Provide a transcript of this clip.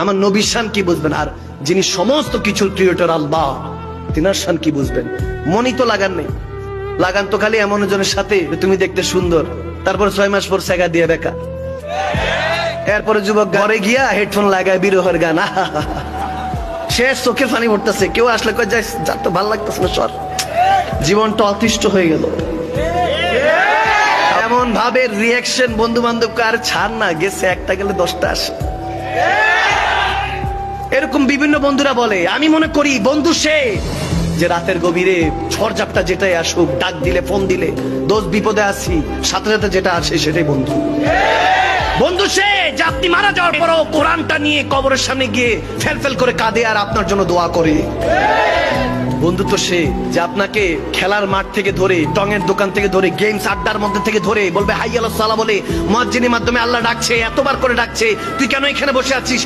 আমার নবীর শান কি বুঝবেন? আর যিনি সমস্ত কিছুর ক্রিয়েটর আল্লাহ, তিনার শান কি বুঝবেন? মনই তো লাগান নেই। লাগান তো খালি এমন জনের সাথে তুমি দেখতে সুন্দর, তারপর 6 মাস পর সেগা দিয়ে বেকা। এরপরে যুবক ঘরে গিয়া হেডফোন লাগায় বিরহের গান, শেষ চোখের পানি পড়তেছে। কেউ আসলে কয় যাই, যার তো ভালো লাগতেছে না, সর। জীবনটা অতিষ্ঠ হয়ে গেল। এমন ভাবে রিয়াকশন বন্ধু বান্ধবকে আর ছাড় না, গেছে একটা গেলে 10টা আসে। এরকম বিভিন্ন বন্ধুরা বলে। আমি মনে করি বন্ধু সে যে রাতের গভীরে ঝড়ঝাপটা যেটাই আসুক, ডাক দিলে, ফোন দিলে, দোষ বিপদে আছি, সাথে সাথে যেটা আসে সেটাই বন্ধু। বন্ধু সে যে আপনি মারা যাওয়ার পরও কোরআনটা নিয়ে কবরের সামনে গিয়ে ফেল ফেল করে কাঁদে আর আপনার জন্য দোয়া করে। বন্ধু তো সে যে আপনাকে খেলার মাঠ থেকে ধরে, টঙের দোকান থেকে ধরে, গেমস আড্ডার মধ্যে থেকে ধরে বলবে হাই আল্লাহ সালা বলে মুয়াজ্জিনের মাধ্যমে আল্লাহ ডাকছে, এতবার করে ডাকছে, তুই কেন এখানে বসে আছিস?